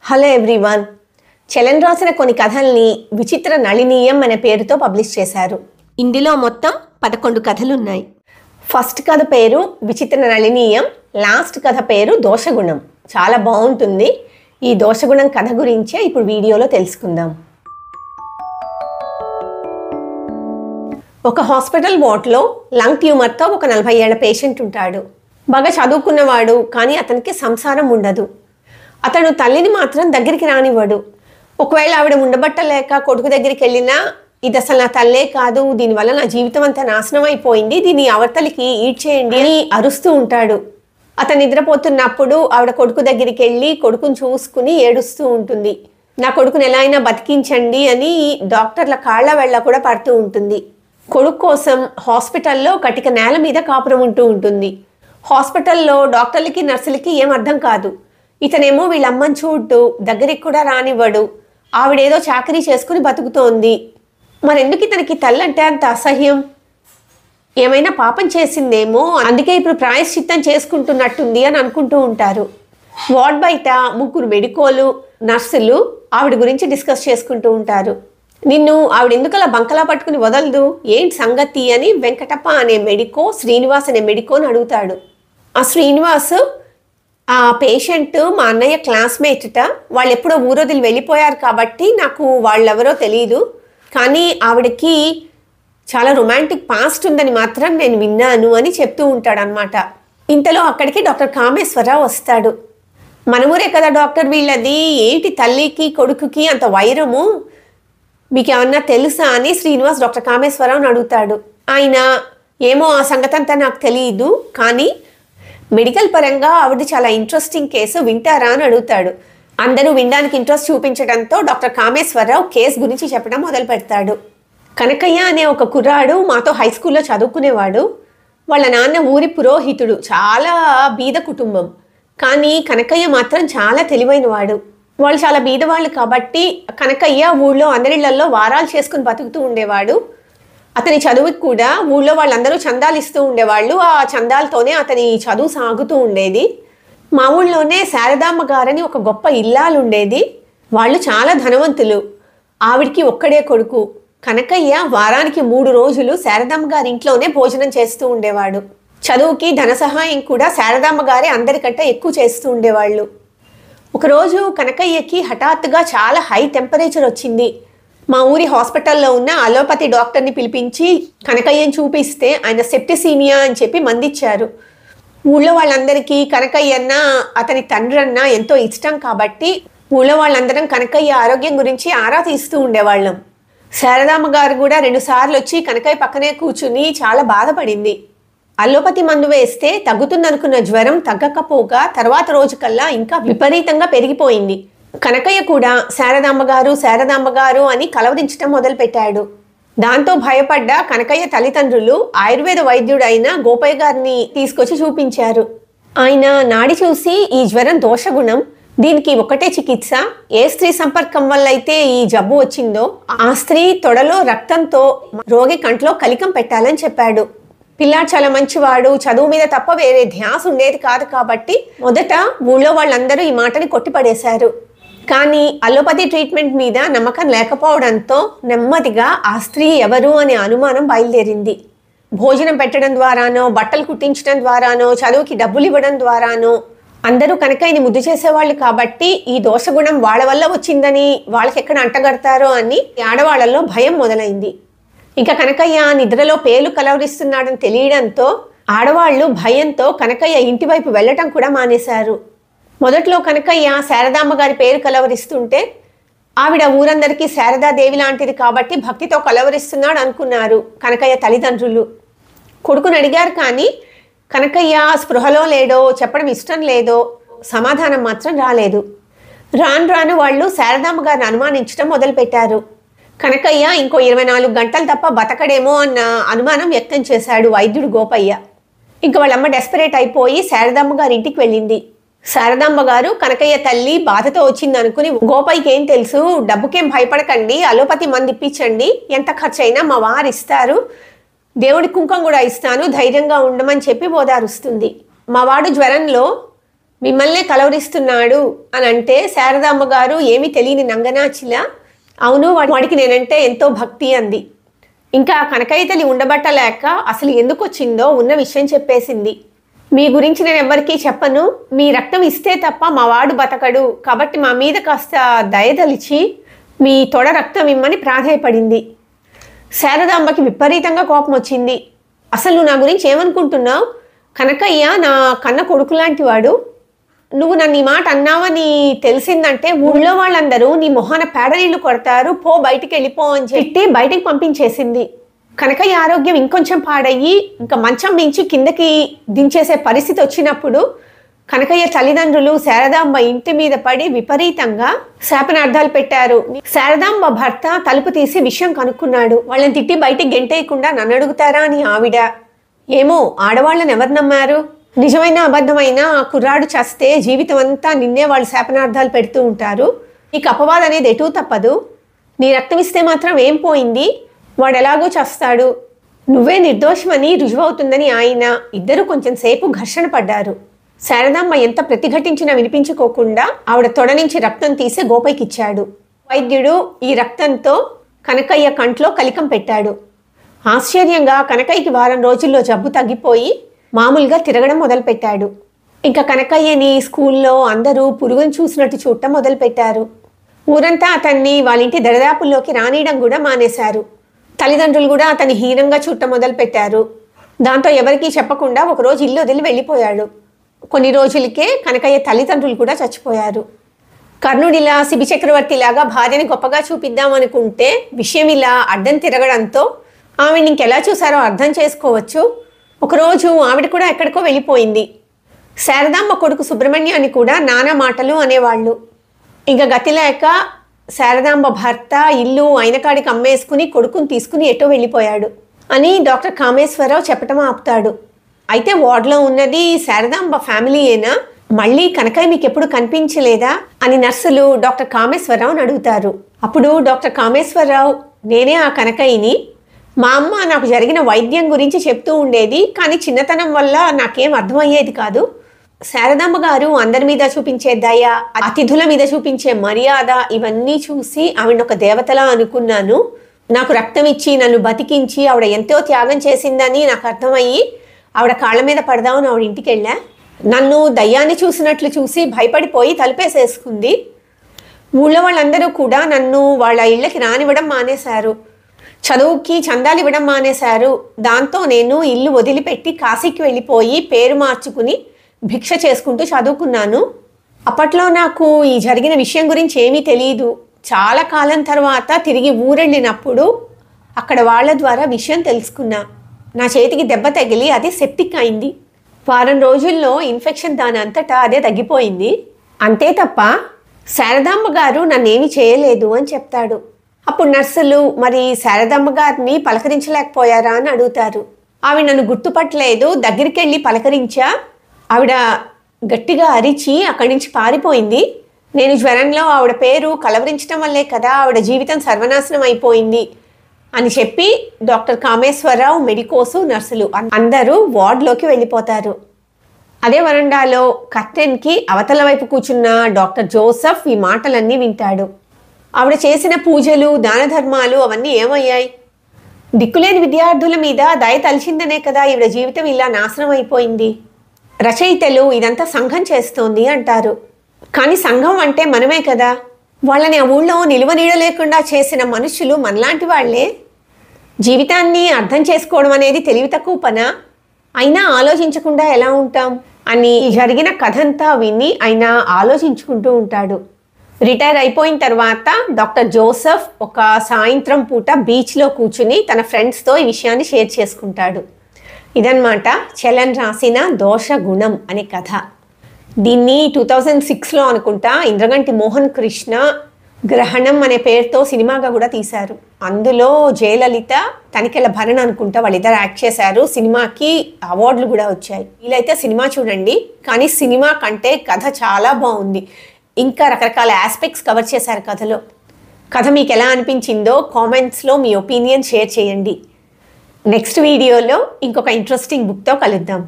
Hello everyone. చలన్ రాసిన కొన్ని కథల్ని విచిత్ర నళినీయం అనే పేరుతో పబ్లిష్ చేశారు. ఇందులో మొత్తం 11 కథలున్నాయి. ఫస్ట్ కథ పేరు విచిత్ర నళినీయం, లాస్ట్ కథ పేరు దోషగుణం. చాలా బాగుంటుంది. ఈ దోషగుణం కథ గురించే ఇప్పుడు వీడియోలో తెలుసుకుందాం. ఒక హాస్పిటల్ వార్డ్లో లంగ్ ట్యూమర్తో ఒక 40 ఏళ్ల పేషెంట్ ఉంటాడు. బాగా చదువుకున్నవాడు, కానీ అతనికి సంసారం ఉండదు. అతను తల్లిని మాత్రం దగ్గరికి రానివ్వడు. ఒకవేళ ఆవిడ ఉండబట్టలేక కొడుకు దగ్గరికి వెళ్ళినా, ఇది అసలు నా తల్లే కాదు, దీనివల్ల నా జీవితం అంతా నాశనం అయిపోయింది, దీన్ని అవతలికి ఈడ్చేయండి అని అరుస్తూ ఉంటాడు. అతను నిద్రపోతున్నప్పుడు ఆవిడ కొడుకు దగ్గరికి వెళ్ళి కొడుకుని చూసుకుని ఏడుస్తూ ఉంటుంది. నా కొడుకుని ఎలా అయినా బతికించండి అని డాక్టర్ల కాళ్ళ వెళ్ళ కూడా పడుతూ ఉంటుంది. కొడుకు కోసం హాస్పిటల్లో కటిక నేల మీద కాపురం ఉంటూ ఉంటుంది. హాస్పిటల్లో డాక్టర్లకి నర్సులకి ఏం అర్థం కాదు. ఇతనేమో వీళ్ళమ్మని చూడ్డు, దగ్గరికి కూడా రానివ్వడు. ఆవిడేదో చాకరీ చేసుకుని బతుకుతోంది. మరెందుకు ఇతనికి తల్లంటే అంత అసహ్యం? ఏమైనా పాపం చేసిందేమో, అందుకే ఇప్పుడు ప్రాయశ్చిత్తం చేసుకుంటున్నట్టుంది అని అనుకుంటూ ఉంటారు. వార్డ్ బయట 3 మెడికోలు, నర్సులు ఆవిడ గురించి డిస్కస్ చేసుకుంటూ ఉంటారు. నిన్ను ఆవిడెందుకు అలా బంకలా పట్టుకుని వదలదు, ఏంటి సంగతి అని వెంకటప్ప అనే మెడికో, శ్రీనివాస్ అనే మెడికోని అడుగుతాడు. ఆ శ్రీనివాస్, ఆ పేషెంట్ మా అన్నయ్య క్లాస్మేట్ట, వాళ్ళు ఎప్పుడో ఊరొదిలి వెళ్ళిపోయారు కాబట్టి నాకు వాళ్ళెవరో తెలియదు, కానీ ఆవిడకి చాలా రొమాంటిక్ పాస్ట్ ఉందని మాత్రం నేను విన్నాను అని చెప్తూ ఉంటాడనమాట. ఇంతలో అక్కడికి డాక్టర్ కామేశ్వరరావు వస్తాడు. మన ఊరే కదా డాక్టర్ వీళ్ళది, ఏంటి తల్లికి కొడుకుకి అంత వైరము, మీకు ఏమన్నా తెలుసా అని శ్రీనివాస్ డాక్టర్ కామేశ్వరరావుని అడుగుతాడు. ఆయన, ఏమో ఆ సంగతి అంతా నాకు తెలియదు, కానీ మెడికల్ పరంగా ఆవిడ చాలా ఇంట్రెస్టింగ్ కేసు, వింటారా అని అడుగుతాడు. అందరూ వినడానికి ఇంట్రెస్ట్ చూపించడంతో డాక్టర్ కామేశ్వరరావు కేసు గురించి చెప్పడం మొదలు పెడతాడు. కనకయ్య అనే ఒక కుర్రాడు మాతో హై స్కూల్లో చదువుకునేవాడు. వాళ్ళ నాన్న ఊరి పురోహితుడు, చాలా బీద కుటుంబం. కానీ కనకయ్య మాత్రం చాలా తెలివైనవాడు. వాళ్ళు చాలా బీదవాళ్ళు కాబట్టి కనకయ్య ఊళ్ళో అందరిళ్లల్లో వారాలు చేసుకుని బతుకుతూ ఉండేవాడు. అతని చదువుకి కూడా ఊళ్ళో వాళ్ళందరూ చందాలు ఇస్తూ ఉండేవాళ్ళు. ఆ చందాలతోనే అతని చదువు సాగుతూ ఉండేది. మా ఊళ్ళోనే శారదామ్మ గారని ఒక గొప్ప ఇల్లాలు ఉండేది. వాళ్ళు చాలా ధనవంతులు. ఆవిడికి ఒక్కడే కొడుకు. కనకయ్య వారానికి 3 రోజులు శారదామ్మ గారి ఇంట్లోనే భోజనం చేస్తూ ఉండేవాడు. చదువుకి ధన సహాయం కూడా శారదామ్మ గారే అందరికంటే ఎక్కువ చేస్తూ ఉండేవాళ్ళు. ఒకరోజు కనకయ్యకి హఠాత్తుగా చాలా హై టెంపరేచర్ వచ్చింది. మా ఊరి హాస్పిటల్లో ఉన్న అలోపతి డాక్టర్ని పిలిపించి కనకయ్యని చూపిస్తే ఆయన సెప్టిసీమియా అని చెప్పి మందిచ్చారు. ఊళ్ళో వాళ్ళందరికీ కనకయ్యన్న అతని తండ్రి అన్న ఎంతో ఇష్టం కాబట్టి ఊళ్ళో వాళ్ళందరం కనకయ్య ఆరోగ్యం గురించి ఆరా తీస్తూ ఉండేవాళ్ళం. శారదామ్మ గారు కూడా 2 సార్లు వచ్చి కనకయ్య పక్కనే కూర్చుని చాలా బాధపడింది. అలోపతి మందు వేస్తే తగ్గుతుందనుకున్న జ్వరం తగ్గకపోగా తర్వాత రోజుకల్లా ఇంకా విపరీతంగా పెరిగిపోయింది. కనకయ్య కూడా శారదామ్మ గారు అని కలవరించడం మొదలుపెట్టాడు. దాంతో భయపడ్డ కనకయ్య తల్లిదండ్రులు ఆయుర్వేద వైద్యుడైన గోపయ్య గారిని తీసుకొచ్చి చూపించారు. ఆయన నాడి చూసి, ఈ జ్వరం దోషగుణం, దీనికి ఒకటే చికిత్స, ఏ స్త్రీ సంపర్కం వల్ల అయితే ఈ జబ్బు వచ్చిందో ఆ స్త్రీ తొడలో రక్తంతో రోగి కంట్లో కలికం పెట్టాలని చెప్పాడు. పిల్లాడు చాలా మంచివాడు, చదువు మీద తప్ప వేరే ధ్యాస ఉండేది కాదు కాబట్టి మొదట ఊళ్ళో వాళ్ళందరూ ఈ మాటని కొట్టిపడేశారు. కానీ అలోపతి ట్రీట్మెంట్ మీద నమ్మకం లేకపోవడంతో నెమ్మదిగా ఆ స్త్రీ ఎవరు అనే అనుమానం బయలుదేరింది. భోజనం పెట్టడం ద్వారానో, బట్టలు కుట్టించడం ద్వారానో, చదువుకి డబ్బులు ఇవ్వడం ద్వారానో అందరూ కనకయ్యని ముద్దు చేసేవాళ్ళు కాబట్టి ఈ దోషగుణం వాళ్ళ వల్ల వచ్చిందని, వాళ్ళకి ఎక్కడ అంటగడతారో అని ఆడవాళ్లలో భయం మొదలైంది. ఇంకా కనకయ్య నిద్రలో పేలు కలవరిస్తున్నాడని తెలియడంతో ఆడవాళ్లు భయంతో కనకయ్య ఇంటి వైపు వెళ్ళటం కూడా మానేశారు. మొదట్లో కనకయ్య శారదామ్మ గారి పేరు కలవరిస్తుంటే ఆవిడ ఊరందరికీ శారదాదేవి లాంటిది కాబట్టి భక్తితో కలవరిస్తున్నాడు అనుకున్నారు కనకయ్య తల్లిదండ్రులు. కొడుకుని అడిగారు, కానీ కనకయ్య స్పృహలో లేడో, చెప్పడం ఇష్టం లేదో, సమాధానం మాత్రం రాలేదు. రాను రాను వాళ్ళు శారదామ్మ గారిని అనుమానించడం మొదలుపెట్టారు. కనకయ్య ఇంకో 24 గంటలు తప్ప బతకడేమో అన్న అనుమానం వ్యక్తం చేశాడు వైద్యుడు గోపయ్య. ఇంక వాళ్ళమ్మ డెస్పరేట్ అయిపోయి శారదామ్మ గారి ఇంటికి వెళ్ళింది. శారదామ్మ గారు కనకయ్య తల్లి బాధతో వచ్చింది అనుకుని, గోపయ్యకి ఏం తెలుసు, డబ్బుకేం భయపడకండి, అలోపతి మంది ఇప్పించండి, ఎంత ఖర్చు అయినా మా వారు ఇస్తారు, దేవుడి కుంకం కూడా ఇస్తాను, ధైర్యంగా ఉండమని చెప్పి ఓదారుస్తుంది. మా వాడు జ్వరంలో మిమ్మల్నే కలవరిస్తున్నాడు అని అంటే శారదామ్మ గారు ఏమీ తెలియని నంగనాచిలా అవును వాడికి నేనంటే ఎంతో భక్తి అంది. ఇంకా కనకయ్య తల్లి ఉండబట్టలేక అసలు ఎందుకు వచ్చిందో ఉన్న విషయం చెప్పేసింది. మీ గురించి నేను ఎవ్వరికీ చెప్పను, మీ రక్తం ఇస్తే తప్ప మా వాడు బతకడు, కాబట్టి మా మీద కాస్త దయదలిచి మీ తొడ రక్తం ఇమ్మని ప్రాధేయపడింది. శారదాంబకి విపరీతంగా కోపం వచ్చింది. అసలు నువ్వు నా గురించి ఏమనుకుంటున్నావు? కనకయ్య నా కన్న కొడుకు లాంటి వాడు. నువ్వు నన్ను ఈ మాట అన్నావని తెలిసిందంటే ఊళ్ళో వాళ్ళందరూ నీ మొహాన పేడ నీళ్లు కొడతారు, పో బయటికి వెళ్ళిపో అని చెప్పి బయటికి పంపించేసింది. కనకయ్య ఆరోగ్యం ఇంకొంచెం పాడయ్యి ఇంకా మంచం మించి కిందకి దించేసే పరిస్థితి వచ్చినప్పుడు కనకయ్య తల్లిదండ్రులు శారదాంబ ఇంటి మీద పడి విపరీతంగా శాపనార్థాలు పెట్టారు. శారదాంబ భర్త తలుపు తీసి విషయం కనుక్కున్నాడు. వాళ్ళని తిట్టి బయటికి గెంటేయకుండా నన్ను అడుగుతారా అని ఆవిడ. ఏమో ఆడవాళ్ళని ఎవరు నమ్మారు? నిజమైన అబద్ధమైన ఆ కుర్రాడు చస్తే జీవితం అంతా నిన్నే వాళ్ళు శాపనార్థాలు పెడుతూ ఉంటారు. నీకు అపవాదం అనేది ఎటూ తప్పదు. నీ రక్తం ఇస్తే మాత్రం ఏం పోయింది? వాడు ఎలాగో చస్తాడు, నువ్వే నిర్దోషమని రుజువవుతుందని ఆయన. ఇద్దరు కొంచెం సేపు ఘర్షణ పడ్డారు. శారదామ్మ ఎంత ప్రతిఘటించినా వినిపించుకోకుండా ఆవిడ తొడ నుంచి రక్తం తీసి గోపైకిచ్చాడు. వైద్యుడు ఈ రక్తంతో కనకయ్య కంట్లో కలికం పెట్టాడు. ఆశ్చర్యంగా కనకయ్యకి వారం రోజుల్లో జబ్బు తగ్గిపోయి మామూలుగా తిరగడం మొదలుపెట్టాడు. ఇంకా కనకయ్యని స్కూల్లో అందరూ పురుగుని చూసినట్టు చూడటం మొదలుపెట్టారు. ఊరంతా అతన్ని వాళ్ళ ఇంటి దరిదాపుల్లోకి రానియడం కూడా మానేశారు. తల్లిదండ్రులు కూడా అతన్ని హీనంగా చూడటం మొదలుపెట్టారు. దాంతో ఎవరికీ చెప్పకుండా ఒకరోజు ఇల్లు వదిలి వెళ్ళిపోయాడు. కొన్ని రోజులకే కనకయ్య తల్లిదండ్రులు కూడా చచ్చిపోయారు. కర్ణుడిలా శిబి చక్రవర్తిలాగా భార్యని గొప్పగా చూపిద్దామనుకుంటే విషయం ఇలా అడ్డం తిరగడంతో ఆవిడ ఇంకెలా చూశారో అర్థం చేసుకోవచ్చు. ఒకరోజు ఆవిడ కూడా ఎక్కడికో వెళ్ళిపోయింది. శారదామ్మ కొడుకు సుబ్రహ్మణ్యాన్ని కూడా నానా మాటలు అనేవాళ్ళు. ఇంకా గతి లేక శారదాంబ భర్త ఇల్లు అయినకాడికి అమ్మేసుకుని కొడుకుని తీసుకుని ఎటో వెళ్ళిపోయాడు అని డాక్టర్ కామేశ్వరరావు చెప్పటం ఆపుతాడు. అయితే వార్డులో ఉన్నది శారదాంబ ఫ్యామిలీయేనా? మళ్ళీ కనకయ్య మీకు ఎప్పుడు కనిపించలేదా అని నర్సులు డాక్టర్ కామేశ్వరరావుని అడుగుతారు. అప్పుడు డాక్టర్ కామేశ్వరరావు, నేనే ఆ కనకయ్యని. మా అమ్మ నాకు జరిగిన వైద్యం గురించి చెప్తూ ఉండేది, కానీ చిన్నతనం వల్ల నాకేం అర్థమయ్యేది కాదు. శారదాంబ గారు అందరి మీద చూపించే దయ, అతిథుల మీద చూపించే మర్యాద ఇవన్నీ చూసి ఆవిడ ఒక దేవతలా అనుకున్నాను. నాకు రక్తం ఇచ్చి నన్ను బతికించి ఆవిడ ఎంతో త్యాగం చేసిందని నాకు అర్థమయ్యి ఆవిడ కాళ్ళ మీద పడదామని ఆవిడ ఇంటికి వెళ్ళా. నన్ను దయ్యాన్ని చూసినట్లు చూసి భయపడిపోయి తలుపేసేసుకుంది. ఊళ్ళో వాళ్ళందరూ కూడా నన్ను వాళ్ళ ఇళ్ళకి రానివ్వడం మానేశారు. చదువుకి చందాలు ఇవ్వడం మానేశారు. దాంతో నేను ఇల్లు వదిలిపెట్టి కాశీకి వెళ్ళిపోయి పేరు మార్చుకుని భిక్ష చేసుకుంటూ చదువుకున్నాను. అప్పట్లో నాకు ఈ జరిగిన విషయం గురించి ఏమీ తెలియదు. చాలా కాలం తర్వాత తిరిగి ఊరెళ్ళినప్పుడు అక్కడ వాళ్ళ ద్వారా విషయం తెలుసుకున్నా. నా చేతికి దెబ్బ తగిలి అది సెప్టిక్ అయింది. వారం రోజుల్లో ఇన్ఫెక్షన్ దాని అంతటా అదే తగ్గిపోయింది. అంతే తప్ప శారదాంబ గారు నన్నేమీ చేయలేదు అని చెప్తాడు. అప్పుడు నర్సులు, మరి శారదాంబ గారిని పలకరించలేకపోయారా అని అడుగుతారు. ఆవిడ నన్ను గుర్తుపట్టలేదు, దగ్గరికి వెళ్ళి పలకరించా. ఆవిడ గట్టిగా అరిచి అక్కడి నుంచి పారిపోయింది. నేను జ్వరంలో ఆవిడ పేరు కలవరించడం వల్లే కదా ఆవిడ జీవితం సర్వనాశనం అయిపోయింది అని చెప్పి డాక్టర్ కామేశ్వరరావు, మెడికోసు, నర్సులు అందరూ వార్డులోకి వెళ్ళిపోతారు. అదే వరండాలో కర్టెన్కి అవతల వైపు కూర్చున్న డాక్టర్ జోసెఫ్ ఈ మాటలన్నీ వింటాడు. ఆవిడ చేసిన పూజలు, దాన ధర్మాలు అవన్నీ ఏమయ్యాయి? దిక్కులేని విద్యార్థుల మీద దయ తలిచిందనే కదా ఈవిడ జీవితం ఇలా నాశనం అయిపోయింది. రచయితలు ఇదంతా సంఘం చేస్తోంది అంటారు. కానీ సంఘం అంటే మనమే కదా. వాళ్ళని ఆ ఊళ్ళో నిలువ నీడ లేకుండా చేసిన మనుషులు మనలాంటి వాళ్లే. జీవితాన్ని అర్థం చేసుకోవడం అనేది తెలివి తక్కువ పనా? అయినా ఆలోచించకుండా ఎలా ఉంటాం అని జరిగిన కథంతా విని ఆయన ఆలోచించుకుంటూ ఉంటాడు. రిటైర్ అయిపోయిన తర్వాత డాక్టర్ జోసెఫ్ ఒక సాయంత్రం పూట బీచ్లో కూర్చుని తన ఫ్రెండ్స్తో ఈ విషయాన్ని షేర్ చేసుకుంటాడు. ఇదన్నమాట చలన్ రాసిన దోష గుణం అనే కథ. దీన్ని 2006లో అనుకుంటా ఇంద్రగంటి మోహన్ కృష్ణ గ్రహణం అనే పేరుతో సినిమాగా కూడా తీశారు. అందులో జయలలిత, తనికెళ్ళ భరణ్ అనుకుంటా వాళ్ళిద్దరు యాక్ట్ చేశారు. సినిమాకి అవార్డులు కూడా వచ్చాయి. వీలైతే సినిమా చూడండి. కానీ సినిమా కంటే కథ చాలా బాగుంది. ఇంకా రకరకాల ఆస్పెక్ట్స్ కవర్ చేశారు కథలో. కథ మీకు ఎలా అనిపించిందో కామెంట్స్లో మీ ఒపీనియన్ షేర్ చేయండి. నెక్స్ట్ వీడియోలో ఇంకొక ఇంట్రెస్టింగ్ బుక్తో కలుద్దాం.